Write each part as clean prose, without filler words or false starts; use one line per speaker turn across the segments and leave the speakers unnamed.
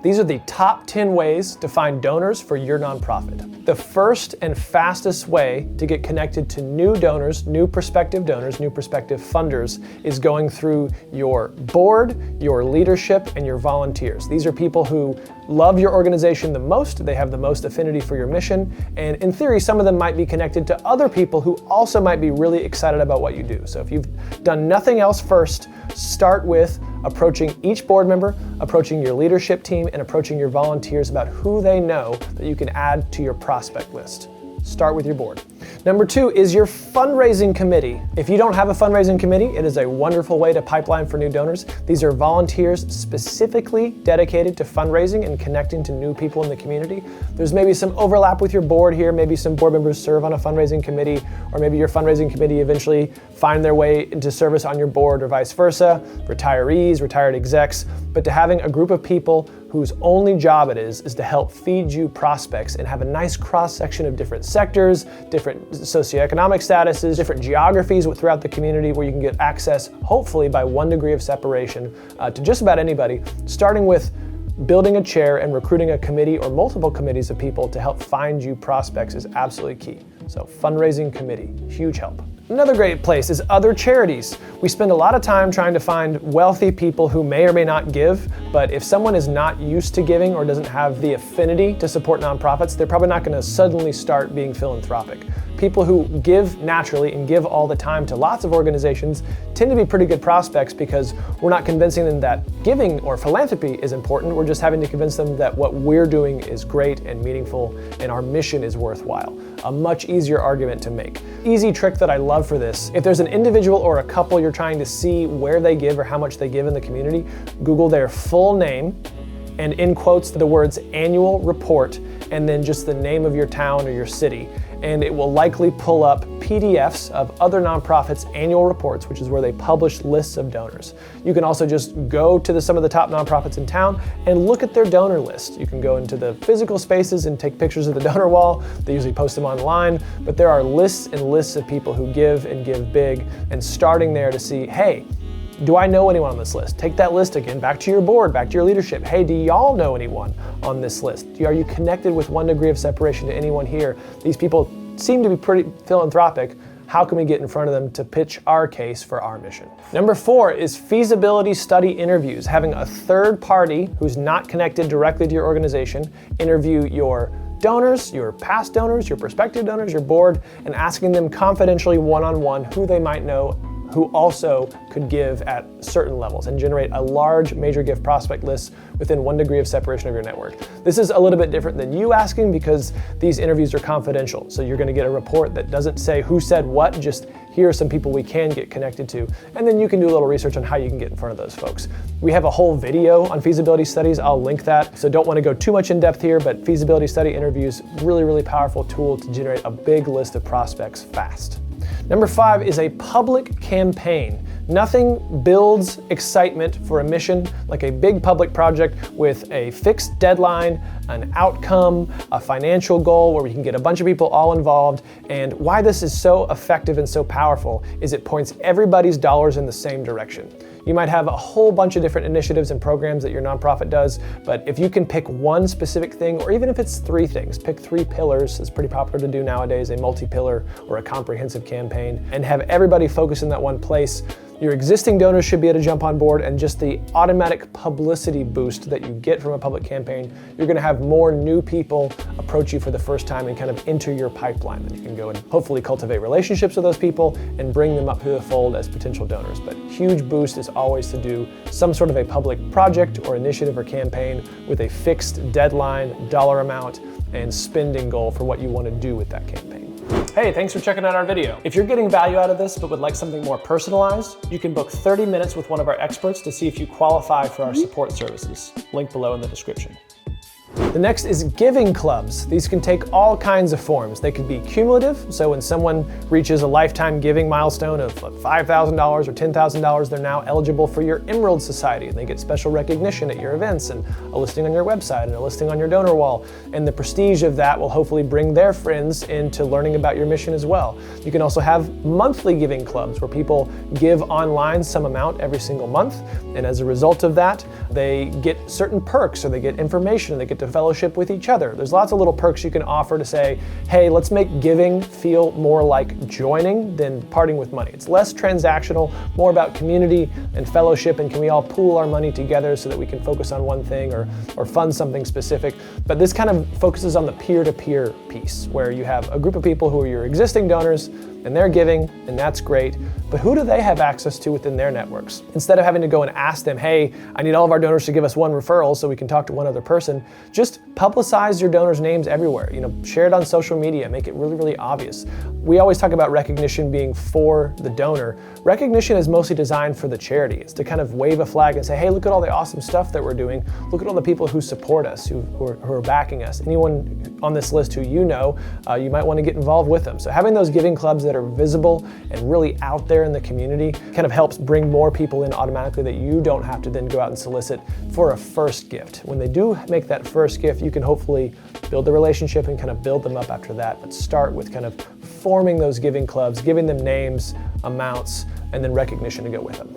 These are the top 10 ways to find donors for your nonprofit. The first and fastest way to get connected to new donors, new prospective funders, is going through your board, your leadership, and your volunteers. These are people who love your organization the most, they have the most affinity for your mission, and in theory, some of them might be connected to other people who also might be really excited about what you do. So if you've done nothing else first, start with approaching each board member, approaching your leadership team, and approaching your volunteers about who they know that you can add to your prospect list. Start with your board. Number 2 is your fundraising committee. If you don't have a fundraising committee, it is a wonderful way to pipeline for new donors. These are volunteers specifically dedicated to fundraising and connecting to new people in the community. There's maybe some overlap with your board here. Maybe some board members serve on a fundraising committee, or maybe your fundraising committee eventually find their way into service on your board, or vice versa, retirees, retired execs. But to having a group of people whose only job it is to help feed you prospects and have a nice cross-section of different sectors, different socioeconomic statuses, different geographies throughout the community, where you can get access, hopefully by 1 degree of separation, to just about anybody, starting with building a chair and recruiting a committee or multiple committees of people to help find you prospects is absolutely key. So fundraising committee, huge help. Another great place is other charities. We spend a lot of time trying to find wealthy people who may or may not give, but if someone is not used to giving or doesn't have the affinity to support nonprofits, they're probably not going to suddenly start being philanthropic. People who give naturally and give all the time to lots of organizations tend to be pretty good prospects, because we're not convincing them that giving or philanthropy is important. We're just having to convince them that what we're doing is great and meaningful and our mission is worthwhile. A much easier argument to make. Easy trick that I love for this: if there's an individual or a couple you're trying to see where they give or how much they give in the community, Google their full name and in quotes the words annual report and then just the name of your town or your city. And it will likely pull up PDFs of other nonprofits' annual reports, which is where they publish lists of donors. You can also just go to some of the top nonprofits in town and look at their donor list. You can go into the physical spaces and take pictures of the donor wall. They usually post them online, but there are lists and lists of people who give and give big, and starting there to see, hey, do I know anyone on this list? Take that list again, back to your board, back to your leadership. Hey, do y'all know anyone on this list? Are you connected with 1 degree of separation to anyone here? These people seem to be pretty philanthropic. How can we get in front of them to pitch our case for our mission? Number 4 is feasibility study interviews. Having a third party who's not connected directly to your organization interview your donors, your past donors, your prospective donors, your board, and asking them confidentially one-on-one who they might know who also could give at certain levels, and generate a large major gift prospect list within 1 degree of separation of your network. This is a little bit different than you asking, because these interviews are confidential. So you're gonna get a report that doesn't say who said what, just here are some people we can get connected to. And then you can do a little research on how you can get in front of those folks. We have a whole video on feasibility studies. I'll link that. So don't want to go too much in depth here, but feasibility study interviews, really, really powerful tool to generate a big list of prospects fast. Number 5 is a public campaign. Nothing builds excitement for a mission like a big public project with a fixed deadline, an outcome, a financial goal where we can get a bunch of people all involved. And why this is so effective and so powerful is it points everybody's dollars in the same direction. You might have a whole bunch of different initiatives and programs that your nonprofit does, but if you can pick one specific thing, or even if it's 3 things, pick 3 pillars. It's pretty popular to do nowadays, a multi-pillar or a comprehensive campaign, and have everybody focus in that one place. Your existing donors should be able to jump on board, and just the automatic publicity boost that you get from a public campaign, you're gonna have more new people approach you for the first time and kind of enter your pipeline. Then you can go and hopefully cultivate relationships with those people and bring them up through the fold as potential donors. But huge boost is always to do some sort of a public project or initiative or campaign with a fixed deadline, dollar amount, and spending goal for what you want to do with that campaign. Hey, thanks for checking out our video. If you're getting value out of this but would like something more personalized, you can book 30 minutes with one of our experts to see if you qualify for our support services. Link below in the description. The next is giving clubs. These can take all kinds of forms. They could be cumulative, so when someone reaches a lifetime giving milestone of $5,000 or $10,000, they're now eligible for your Emerald Society, and they get special recognition at your events and a listing on your website and a listing on your donor wall. And the prestige of that will hopefully bring their friends into learning about your mission as well. You can also have monthly giving clubs where people give online some amount every single month, and as a result of that, they get certain perks, or they get information, they get to fellowship with each other. There's lots of little perks you can offer to say, hey, let's make giving feel more like joining than parting with money. It's less transactional, more about community and fellowship, and can we all pool our money together so that we can focus on one thing or fund something specific. But this kind of focuses on the peer-to-peer piece, where you have a group of people who are your existing donors, and they're giving, and that's great, but who do they have access to within their networks? Instead of having to go and ask them, hey, I need all of our donors to give us one referral so we can talk to one other person, just publicize your donors' names everywhere. Share it on social media, make it really, really obvious. We always talk about recognition being for the donor. Recognition is mostly designed for the charity. It's to kind of wave a flag and say, hey, look at all the awesome stuff that we're doing. Look at all the people who support us, who are backing us. Anyone on this list who you might want to get involved with them. So having those giving clubs that are visible and really out there in the community kind of helps bring more people in automatically that you don't have to then go out and solicit for a first gift. When they do make that first gift, you can hopefully build the relationship and kind of build them up after that. But start with kind of forming those giving clubs, giving them names, amounts, and then recognition to go with them.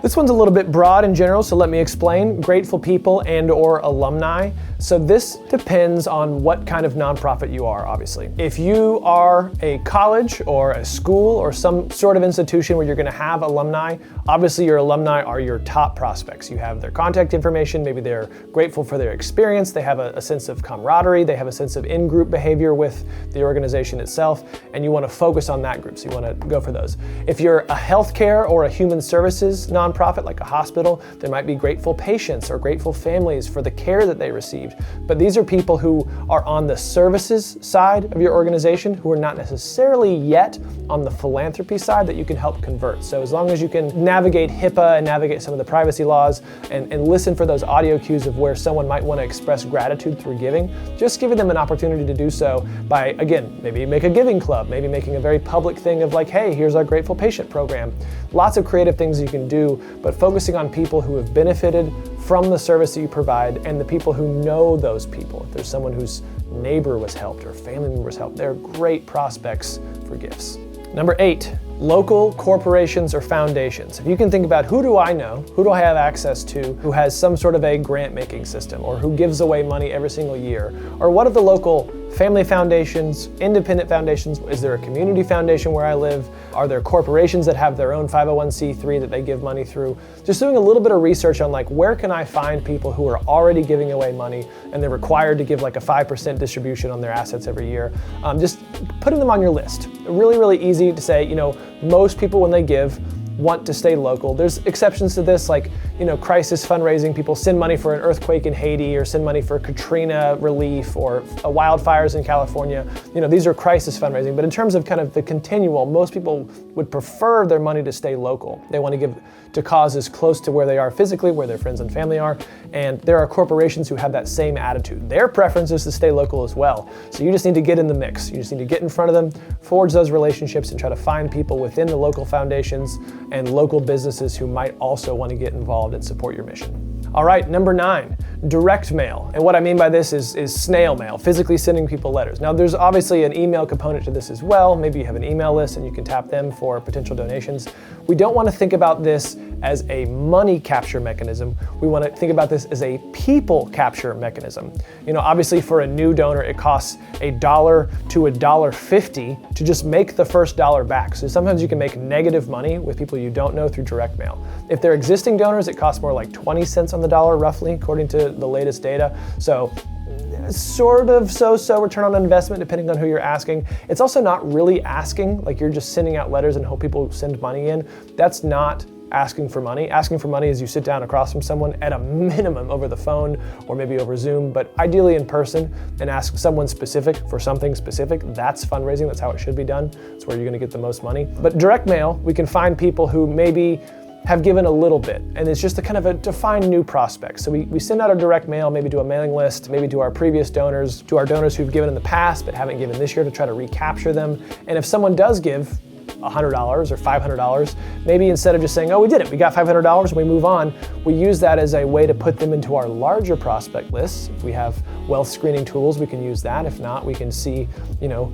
This one's a little bit broad in general, so let me explain. Grateful people and/or alumni. So this depends on what kind of nonprofit you are, obviously. If you are a college or a school or some sort of institution where you're going to have alumni, obviously your alumni are your top prospects. You have their contact information, maybe they're grateful for their experience, they have a sense of camaraderie, they have a sense of in-group behavior with the organization itself, and you want to focus on that group, so you want to go for those. If you're a healthcare or a human services nonprofit like a hospital, there might be grateful patients or grateful families for the care that they received. But these are people who are on the services side of your organization who are not necessarily yet on the philanthropy side that you can help convert. So as long as you can navigate HIPAA and navigate some of the privacy laws and listen for those audio cues of where someone might want to express gratitude through giving, just giving them an opportunity to do so by, again, maybe make a giving club, maybe making a very public thing of like, hey, here's our grateful patient program. Lots of creative things you can do, but focusing on people who have benefited from the service that you provide and the people who know those people. If there's someone whose neighbor was helped or family member was helped, they're great prospects for gifts. Number 8, local corporations or foundations. If you can think about who do I know, who do I have access to, who has some sort of a grant-making system or who gives away money every single year, or what are the local family foundations, independent foundations? Is there a community foundation where I live? Are there corporations that have their own 501c3 that they give money through? Just doing a little bit of research on like, where can I find people who are already giving away money and they're required to give like a 5% distribution on their assets every year. Just putting them on your list. Really, really easy to say, most people when they give want to stay local. There's exceptions to this, like, crisis fundraising. People send money for an earthquake in Haiti or send money for Katrina relief or wildfires in California. These are crisis fundraising. But in terms of kind of the continual, most people would prefer their money to stay local. They want to give to causes close to where they are physically, where their friends and family are. And there are corporations who have that same attitude. Their preference is to stay local as well. So you just need to get in the mix. You just need to get in front of them, forge those relationships, and try to find people within the local foundations and local businesses who might also want to get involved and support your mission. All right, number 9, direct mail. And what I mean by this is snail mail, physically sending people letters. Now there's obviously an email component to this as well. Maybe you have an email list and you can tap them for potential donations. We don't want to think about this as a money capture mechanism. We want to think about this as a people capture mechanism. Obviously for a new donor, it costs $1 to $1.50 to just make the first dollar back. So sometimes you can make negative money with people you don't know through direct mail. If they're existing donors, it costs more like 20 cents on the dollar roughly, according to the latest data. So sort of so-so return on investment depending on who you're asking. It's also not really asking, like you're just sending out letters and hope people send money in. That's not asking for money. Asking for money is you sit down across from someone at a minimum over the phone or maybe over Zoom, but ideally in person and ask someone specific for something specific. That's fundraising. That's how it should be done. It's where you're going to get the most money. But direct mail, we can find people who maybe have given a little bit, and it's just to find new prospects. So we send out a direct mail, maybe to a mailing list, maybe to our previous donors, to our donors who've given in the past but haven't given this year, to try to recapture them. And if someone does give $100 or $500, maybe instead of just saying, oh, we did it, we got $500 and we move on, we use that as a way to put them into our larger prospect lists. If we have wealth screening tools, we can use that. If not, we can see,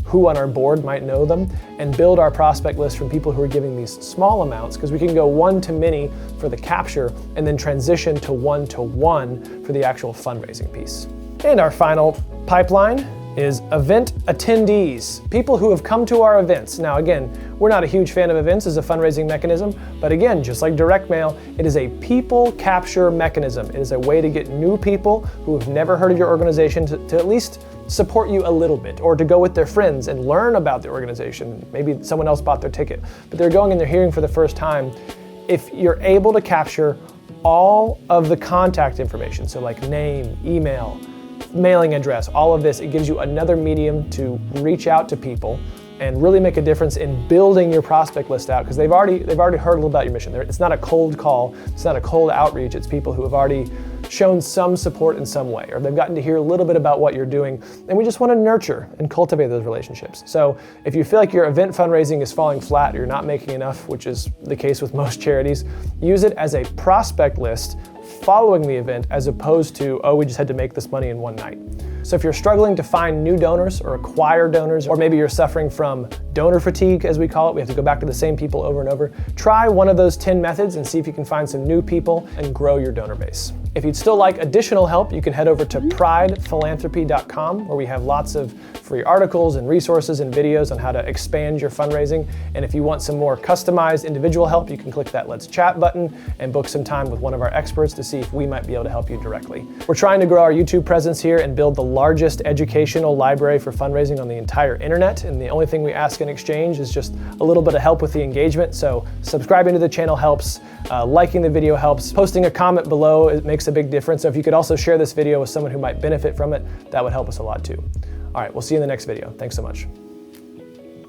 who on our board might know them and build our prospect list from people who are giving these small amounts, because we can go one-to-many for the capture and then transition to one-to-one for the actual fundraising piece. And our final pipeline is event attendees, people who have come to our events. Now again, we're not a huge fan of events as a fundraising mechanism, but again, just like direct mail, it is a people capture mechanism. It is a way to get new people who have never heard of your organization to at least support you a little bit, or to go with their friends and learn about the organization. Maybe someone else bought their ticket, but they're going and they're hearing for the first time. If you're able to capture all of the contact information, so like name, email, mailing address, all of this, it gives you another medium to reach out to people and really make a difference in building your prospect list out, because they've already heard a little about your mission. It's not a cold call, it's not a cold outreach, it's people who have already shown some support in some way, or they've gotten to hear a little bit about what you're doing, and we just want to nurture and cultivate those relationships. So if you feel like your event fundraising is falling flat, or you're not making enough, which is the case with most charities, use it as a prospect list following the event, as opposed to, oh, we just had to make this money in one night. So if you're struggling to find new donors or acquire donors, or maybe you're suffering from donor fatigue, as we call it, we have to go back to the same people over and over, try one of those 10 methods and see if you can find some new people and grow your donor base. If you'd still like additional help, you can head over to pridephilanthropy.com, where we have lots of free articles and resources and videos on how to expand your fundraising. And if you want some more customized individual help, you can click that Let's Chat button and book some time with one of our experts to see if we might be able to help you directly. We're trying to grow our YouTube presence here and build the largest educational library for fundraising on the entire internet. And the only thing we ask in exchange is just a little bit of help with the engagement. So subscribing to the channel helps, liking the video helps, posting a comment below, it makes a big difference. So if you could also share this video with someone who might benefit from it, that would help us a lot too. All right, we'll see you in the next video. Thanks so much.